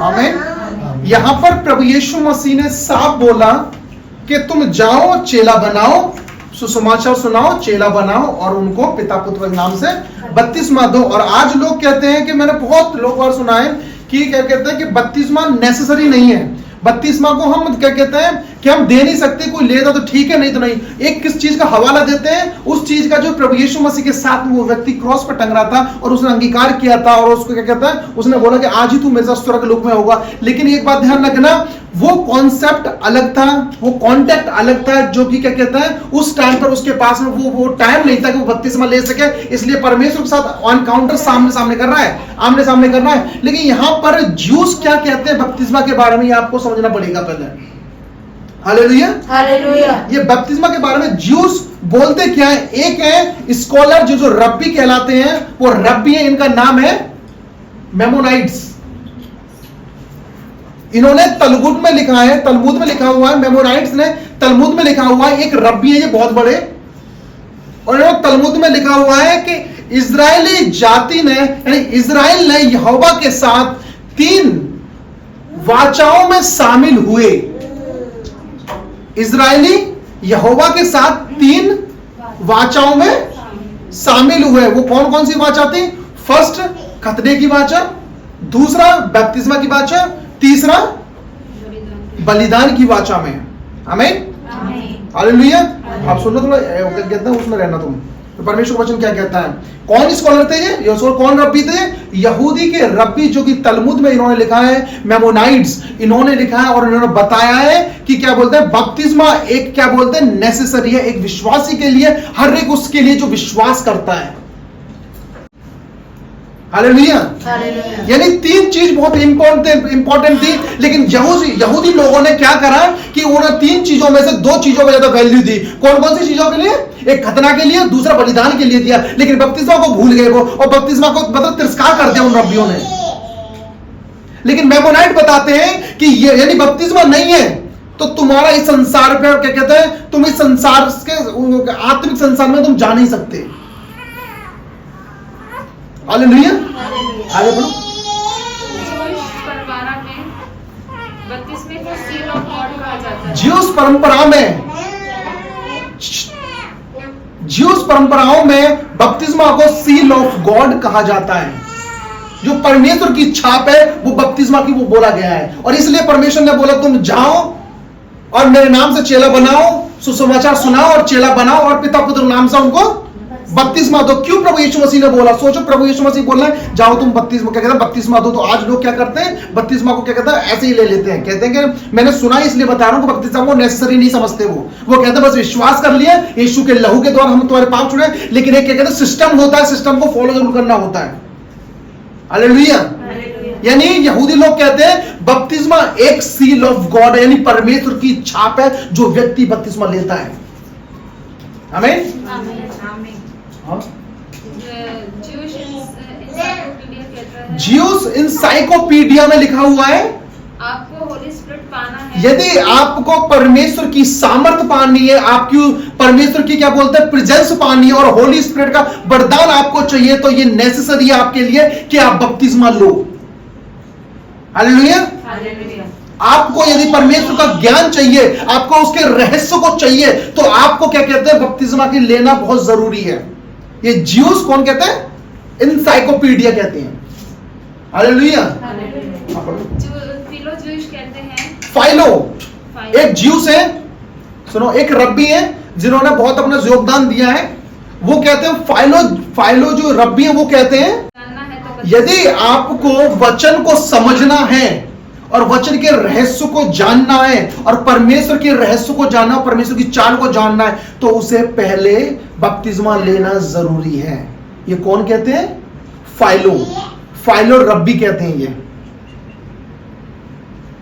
आमीन। यहाँ पर प्रभु यीशु मसीह ने साफ बोला कि तुम जाओ चेला बनाओ, सुसमाचार सुनाओ, चेला बनाओ और उनको पिता पुत्र के नाम से बपतिस्मा दो। और आज लोग कहते हैं कि मैंने बहुत लोग और सुना है कि क्या कहते हैं कि बपतिस्मा नेसेसरी नहीं है, बपतिस्मा को हम क्या कहते हैं कि हम दे नहीं सकते, कोई लेता तो ठीक है नहीं तो नहीं। एक किस चीज का हवाला देते हैं, उस चीज का जो प्रभु यीशु मसीह के साथ वो व्यक्ति क्रॉस पर टंग रहा था और उसने अंगीकार किया था और उसको क्या कहता है, उसने बोला कि आज ही तू मेरे साथ स्वर्ग लोक में होगा। लेकिन एक बात ध्यान रखना, वो कॉन्सेप्ट अलग था, वो कॉन्टेक्ट अलग था, जो कि क्या कहता है उस टाइम पर उसके पास में वो टाइम नहीं था कि वो बपतिस्मा ले सके, इसलिए परमेश्वर के साथ एनकाउंटर सामने सामने कर रहा है, आमने सामने कर रहा है। लेकिन यहां पर ज्यूस क्या कहते हैं बपतिस्मा के बारे में, ये आपको समझना पड़ेगा पहले। Hallelujah, hallelujah. ये बपतिस्मा के बारे में ज्यूस बोलते क्या है? एक है स्कॉलर जो रब्बी कहलाते हैं, वो रब्बी है, इनका नाम है मेमोनाइट्स। इन्होंने तलमुद में लिखा है, तलमुद में लिखा हुआ है, मेमोनाइट्स ने तलमुद में लिखा हुआ है, एक रब्बी है ये बहुत बड़े, और इन्होंने तलमुद में लिखा हुआ है कि इजरायली जाति ने, यानी इजराइल ने यहोवा के साथ 3 वाचाओं में शामिल हुए। इजरायली यहोवा के साथ 3 वाचाओं में शामिल हुए। वो कौन कौन सी वाचा थी? फर्स्ट खतने की वाचा, दूसरा बपतिस्मा की वाचा, तीसरा बलिदान की वाचा में। आमीन, हालेलुया। आप सुनो, थोड़ा कहते हैं उसमें रहना तुम। तो परमेश्वर का वचन क्या कहता है? कौन स्कॉलर थे ये? कौन रब्बी थे? यहूदी के रब्बी, जो कि तलमुद में इन्होंने लिखा है मेमोनाइट्स, इन्होंने लिखा है और इन्होंने बताया है कि क्या बोलते हैं बपतिस्मा एक क्या बोलते हैं नेसेसरी है, एक विश्वासी के लिए, हर एक उसके लिए जो विश्वास करता है। हालेलुया। यानी 3 चीज बहुत इंपॉर्टेंट थी, लेकिन यहूदी लोगों ने क्या करा कि उन्होंने 3 चीजों में से 2 चीजों में ज्यादा वैल्यू दी। कौन कौन सी चीजों के लिए? एक खतना के लिए, दूसरा बलिदान के लिए दिया, लेकिन बपतिस्मा को भूल गए वो, और बपतिस्मा को मतलब तिरस्कार कर दिया उन रब्बियों ने। लेकिन मेमोनाइट बताते हैं कि ये यानी बपतिस्मा नहीं है तो तुम्हारा इस संसार पे क्या कहते हैं, तुम इस संसार के आत्मिक संसार में तुम जा नहीं सकते। हालेलुया, आगे बढ़ो। ज्यूस परंपराओं में बपतिस्मा को सील ऑफ गॉड कहा जाता है। जो परमेश्वर की छाप है वो बपतिस्मा की वो बोला गया है, और इसलिए परमेश्वर ने बोला तुम जाओ और मेरे नाम से चेला बनाओ, सुसमाचार सुनाओ और चेला बनाओ और पिता पुत्र नाम से उनको बपतिस्मा दो। क्यों प्रभु यीशु मसीह ने बोला? सोचो, प्रभु यीशु मसीह बोल रहे हैं जाओ तुम बपतिस्मा, क्या कहते हैं बपतिस्मा दो। तो आज लोग क्या करते हैं, बपतिस्मा को क्या कहते हैं ऐसे ही ले लेते हैं, कहते हैं कि मैंने सुना इसलिए बता रहा हूं कि बपतिस्मा को नेसेसरी नहीं समझते। वो कहते हैं बस विश्वास कर लिया यीशु के लहू के द्वारा हम तुम्हारे पाप छुड़े, लेकिन एक क्या कहते हैं सिस्टम होता है, सिस्टम को फॉलो जरूर करना होता है। हालेलुया। यानी यहूदी लोग कहते हैं बपतिस्मा एक सील ऑफ गॉड है, यानी परमेश्वर की छाप है जो व्यक्ति बपतिस्मा लेता है। आमीन। ज्यूस इंसाइक्लोपीडिया में लिखा हुआ है आपको होली स्पिरिट पाना है। यदि आपको परमेश्वर की सामर्थ पानी है, आपकी परमेश्वर की क्या बोलते हैं प्रेजेंस पानी है, और होली स्पिरिट का वरदान आपको चाहिए, तो ये नेसेसरी है आपके लिए कि आप बपतिस्मा लो। हालेलुया। आपको यदि परमेश्वर का ज्ञान चाहिए, आपको उसके रहस्य को चाहिए, तो आपको क्या कहते हैं बपतिस्मा की लेना बहुत जरूरी है। ये ज्यूस कौन कहते हैं? इंसाइक्लोपीडिया कहते हैं। हालेलुया। फाइलो एक ज्यूस है, सुनो, एक रब्बी है जिन्होंने बहुत अपना योगदान दिया है। वो कहते हैं फाइलो जो रब्बी है वो कहते हैं यदि आपको वचन को समझना है और वचन के रहस्य को जानना है और परमेश्वर के रहस्य को जानना, परमेश्वर की चाल को जानना है, तो उसे पहले बपतिस्मा लेना जरूरी है। ये कौन कहते हैं? फाइलो रब्बी कहते हैं ये।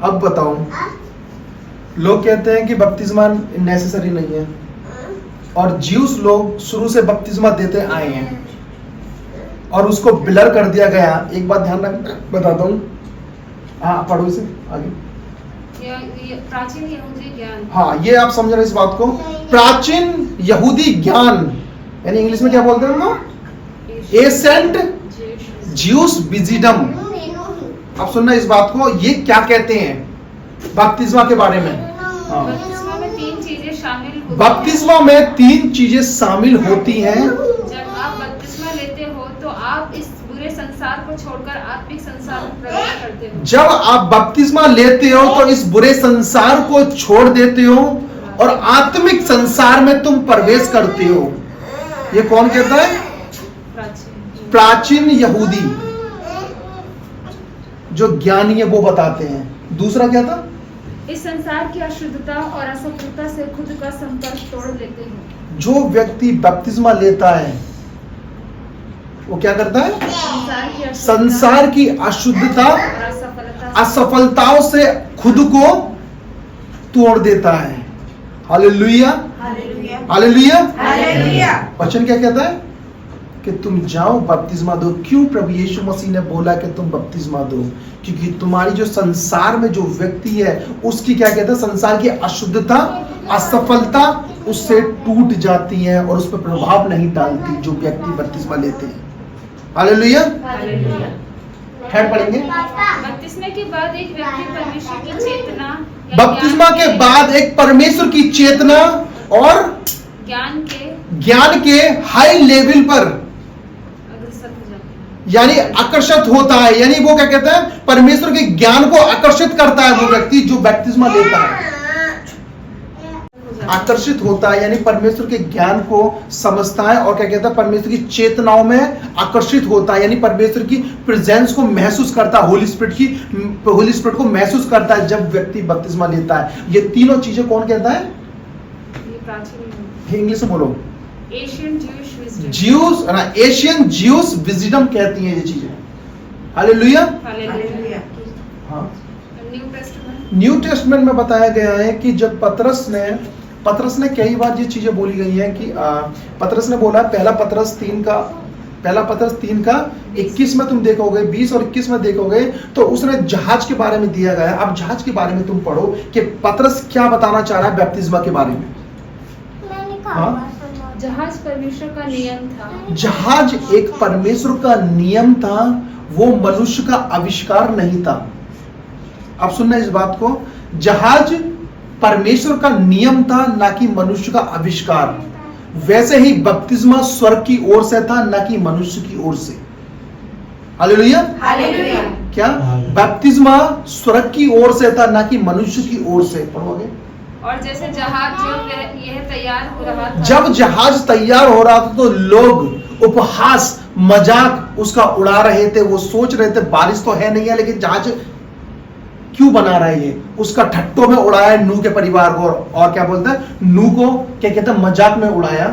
अब बताओ, लोग कहते हैं कि बपतिस्मा नेसेसरी नहीं है, और ज्यूस लोग शुरू से बपतिस्मा देते आए हैं और उसको ब्लर कर दिया गया। एक बात ध्यान रखना, बताता हूं। हाँ, पढ़ो इसे आगे। ये प्राचीन यहूदी ज्ञान। हाँ, ये आप समझ रहे इस बात को। प्राचीन यहूदी ज्ञान, यानी इंग्लिश में क्या बोलते हैं? एसेंट ज्यूस विजिडम, अब सुनना इस बात को, ये क्या कहते हैं बपतिस्मा के बारे में? हाँ। बपतिस्मा में 3 चीजें शामिल होती हैं। बपतिस्मा में 3 चीजें शामिल होती हैं। जब आप बपतिस्मा लेते हो तो आप इस बुरे संसार को छोड़कर आत्मिक संसार में प्रवेश करते हो। जब आप बपतिस्मा लेते हो तो इस बुरे संसार को छोड़ देते हो और आत्मिक संसार में तुम प्रवेश करते हो। ये कौन कहता है? प्राचीन यहूदी जो ज्ञानी है वो बताते हैं। दूसरा क्या था? इस संसार की अशुद्धता और असफलता से खुद का संपर्क तोड़ लेते हो। जो व्यक्ति बपतिस्मा लेता है वो क्या करता है? संसार की अशुद्धता और असफलताओं से खुद को तोड़ देता है। Hallelujah, hallelujah. वचन क्या कहता है? कि तुम जाओ बपतिस्मा दो। क्यों प्रभु यीशु मसीह ने बोला कि तुम बपतिस्मा दो? क्योंकि तुम्हारी जो संसार में जो व्यक्ति है उसकी क्या कहते हैं? संसार की अशुद्धता, असफलता उससे टूट जाती है और उस पर प्रभाव नहीं डालती जो व्यक्ति बपतिस्मा लेते हैं। हालेलुया। खैर पढ़ेंगे। बपतिस्मा के बाद एक व्यक्ति परमेश्वर की चेतना, बपतिस्मा के बाद एक परमेश्वर की चेतना और ज्ञान के हाई लेवल पर अग्रसर हो जाते हैं। यानी आकर्षित होता है। यानी वो क्या कहता है? परमेश्वर के ज्ञान को आकर्षित करता है वो व्यक्ति जो बपतिस्मा लेता है। आकर्षित होता है यानी परमेश्वर के ज्ञान को समझता है और क्या कहता है? परमेश्वर की चेतनाओं में आकर्षित होता है यानी परमेश्वर की प्रेजेंस को महसूस करता है। होली स्पिरिट को महसूस करता है जब व्यक्ति बपतिस्मा लेता है। ये तीनों चीजें कौन कहता है? इंग्लिश में बोलो। एशियन ज्यूस विजडम कहती हैं ये चीजें। हालेलुया। हाँ। न्यू टेस्टमेंट में बताया गया है कि जब पतरस ने कई बार ये चीजें बोली गई हैं कि पतरस ने बोला, पहला पतरस 3 का 21 में तुम देखोगे, 20 और 21 में देखोगे तो उसने जहाज के बारे में दिया गया है। अब जहाज के बारे में तुम पढ़ो कि पतरस क्या बताना चाह रहा है बपतिस्मा के बारे में। हाँ? जहाज परमेश्वर का नियम था। जहाज एक परमेश्वर का नियम था, वो मनुष्य का आविष्कार नहीं था। अब सुनना इस बात को, जहाज परमेश्वर का नियम था ना कि मनुष्य का आविष्कार। वैसे ही बपतिस्मा स्वर्ग की ओर से था ना कि मनुष्य की ओर से। हालेलुया। हालेलुया। क्या? बपतिस्मा स्वर्ग की ओर से था ना कि मनुष्य की ओर से। पढ़ोगे? और जैसे जहाज यह तैयार हो रहा था, जब जहाज तैयार हो रहा था तो लोग उपहास मजाक उसका उड़ा रहे थे। वो सोच रहे थे बारिश तो है नहीं है लेकिन जहाज क्यों बना रहा है ये? उसका ठट्टों में उड़ाया नूह के परिवार को और क्या बोलते हैं? नूह को क्या कहते हैं? मजाक में उड़ाया।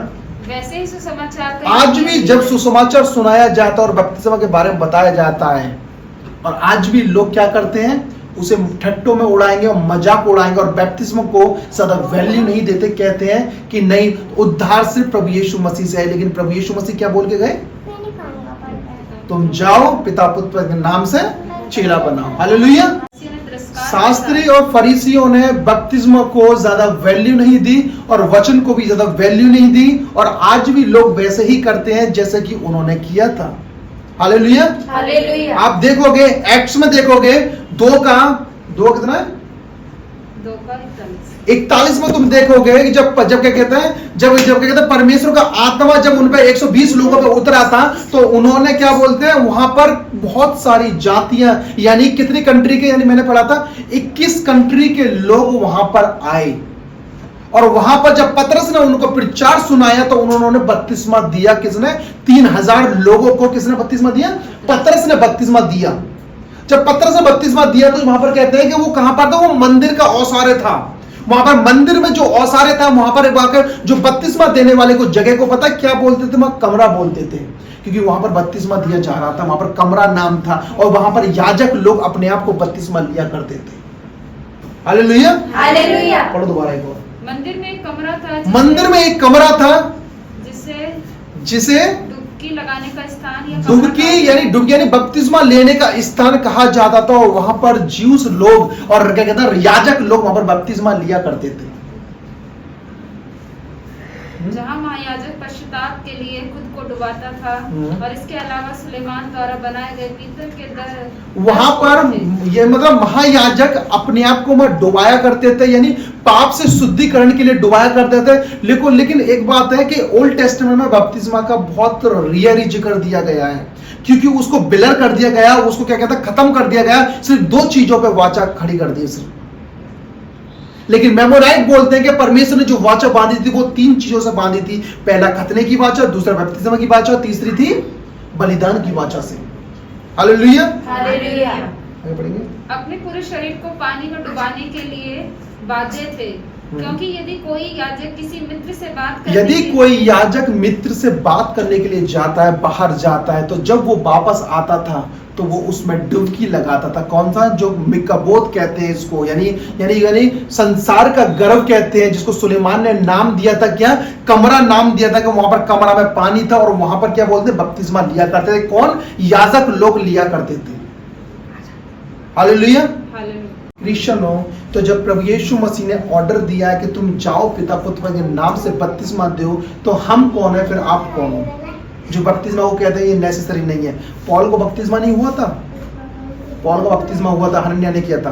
वैसे ही सुसमाचार आज भी जब सुसमाचार सुनाया जाता है और बपतिस्मा के बारे में बताया जाता है और आज भी लोग क्या करते हैं? उसे ठट्टों में उड़ाएंगे और मजाक उड़ाएंगे और बपतिस्मा को ज्यादा वैल्यू नहीं देते। कहते हैं कि नहीं, उद्धार सिर्फ प्रभु यीशु मसीह से है। लेकिन प्रभु यीशु मसीह क्या बोल के गए? तुम जाओ पिता पुत्र के नाम से चेला बनाओ। हालेलुया। शास्त्री और फरीसियों ने बपतिस्मा को ज्यादा वैल्यू नहीं दी और वचन को भी ज्यादा वैल्यू नहीं दी और आज भी लोग वैसे ही करते हैं जैसे कि उन्होंने किया था। हालेलुया। हालेलुया। आप देखोगे एक्ट्स में देखोगे 2 कितना है? 41 में तुम देखोगे कि जब क्या कहते हैं? जब क्या कहते हैं? परमेश्वर का आत्मा जब उन पे 120 लोगों पे उतरा था तो उन्होंने क्या बोलते हैं? वहां पर बहुत सारी जातियां यानी कितनी कंट्री के, यानी मैंने पढ़ा था 21 कंट्री के लोग वहां पर आए और वहां पर जब पतरस ने उनको प्रचार सुनाया तो उन्होंने बपतिस्मा दिया। किसने? 3000 लोगों को किसने बपतिस्मा दिया? पतरस ने बपतिस्मा दिया। जब पतरस ने बपतिस्मा दिया तो वहां पर कहते हैं कि वो कहां पर था? वो मंदिर का औसारे था। वहां पर मंदिर में जो औसारे था वहां पर जो बपतिस्मा देने वाले को जगह को पता क्या बोलते थे? वहां कमरा बोलते थे, क्योंकि वहां पर बपतिस्मा दिया जा रहा था। वहां पर कमरा नाम था और वहां पर याजक लोग अपने आप को बपतिस्मा लिया करते थे। हालेलुया। हालेलुया। पढ़ो दोबारा एक और। मंदिर में एक कमरा था, जिसे डुबकी लगाने का स्थान या डुबकी यानी बपतिस्मा लेने का स्थान कहा जाता था। वहां पर ज्यूस लोग और क्या कहते हैं? याजक लोग वहां पर बपतिस्मा लिया करते थे। जहाँ महायाजक पश्चाताप के लिए खुद को डुबाता था और इसके अलावा सुलेमान द्वारा बनाए गए पीतल के दर वहां पर ये मतलब महायाजक अपने आप को डुबाया करते थे, यानी पाप से शुद्धिकरण के लिए डुबाया करते थे। लेकिन एक बात है कि ओल्ड टेस्टामेंट में बपतिस्मा का बहुत रेयर जिक्र दिया गया है, क्योंकि उसको बिलर कर दिया गया, उसको क्या कहता है खत्म कर दिया गया, सिर्फ 2 चीजों पे वाचा खड़ी कर दी सिर्फ। लेकिन मेमोराइट बोलते हैं कि परमेश्वर ने जो वाचा बांधी थी वो 3 चीजों से बांधी थी। पहला खतने की वाचा, दूसरा बपतिस्मा की वाचा, तीसरी थी बलिदान की वाचा से। Hallelujah, hallelujah. आगे पढ़ेंगे। अपने पूरे शरीर को पानी में डुबाने के लिए बाध्य थे, क्योंकि यदि कोई याजक किसी मित्र से बात करने यदि कोई याजक मित्र से बात करने के लिए जाता है, बाहर जाता है, तो जब वो वापस आता था तो वो उसमें डुबकी लगाता था। कौन सा? जो मिकाबोत कहते हैं इसको, यानी संसार का गर्व कहते हैं, जिसको सुलेमान ने नाम दिया था, क्या कमरा नाम दिया था, कि वहां पर कमरा में पानी था और वहां पर क्या बोलते बपतिस्मा लिया करते थे। कौन? याजक लोग लिया करते थे। हालेलुया। क्रिश्चियनों, तो जब प्रभु यीशु मसीह ने ऑर्डर दिया है कि तुम जाओ पिता पुत्र के नाम से बपतिस्मा दो, तो हम कौन है फिर? आप कौन हो जो बपतिस्मा को कहते हैं ये नेसेसरी नहीं है? पॉल को बपतिस्मा नहीं हुआ था? पॉल को बपतिस्मा हुआ था, हनन्याह ने किया था।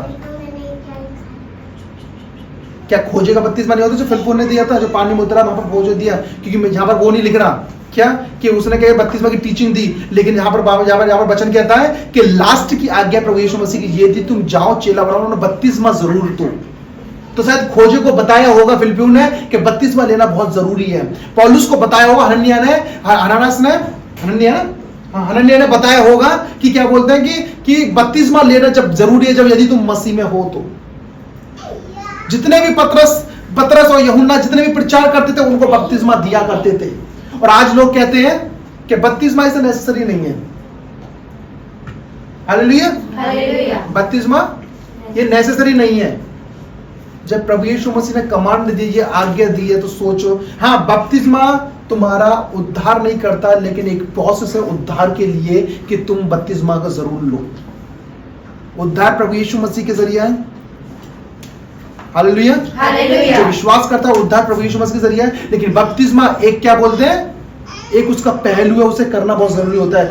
क्या खोजे का बपतिस्मा नहीं होता जो फिलिप्पुस ने दिया था, जो पानी में उतरा वहां पर खोज दिया? क्योंकि यहाँ पर वो नहीं लिख रहा क्या कि उसने क्या बपतिस्मा की टीचिंग दी, लेकिन यहाँ पर वचन कहता है कि लास्ट की आज्ञा प्रभु यीशु मसीह की ये थी, तुम जाओ चेला बनाओ, उन्होंने बपतिस्मा जरूर दो। तो शायद खोजे को बताया होगा फिलिप्पुस ने कि बपतिस्मा लेना बहुत जरूरी है। पौलुस को बताया होगा हनन्याह ने बताया होगा कि क्या बोलते हैं कि बपतिस्मा लेना जब जरूरी है, जब यदि तुम मसीह में हो तो। जितने भी पतरस और यूहन्ना जितने भी प्रचार करते थे उनको बपतिस्मा दिया करते थे। और आज लोग कहते हैं कि बपतिस्मा इसे नेसेसरी नहीं है। हालेलुया, बपतिस्मा ये नेसेसरी नहीं है। जब प्रभु यीशु मसीह ने कमांड दी है, आज्ञा दी है, तो सोचो, हाँ बपतिस्मा तुम्हारा उद्धार नहीं करता, लेकिन एक प्रोसेस है उद्धार के लिए कि तुम बपतिस्मा का जरूर लो। उद्धार प्रभु यीशु मसीह के जरिए है। हालेलुया, जो विश्वास करता है उद्धार प्रभु यीशु मसीह के जरिए है। लेकिन बपतिस्मा एक क्या बोलते हैं, एक उसका पहलू है, उसे करना बहुत जरूरी होता है।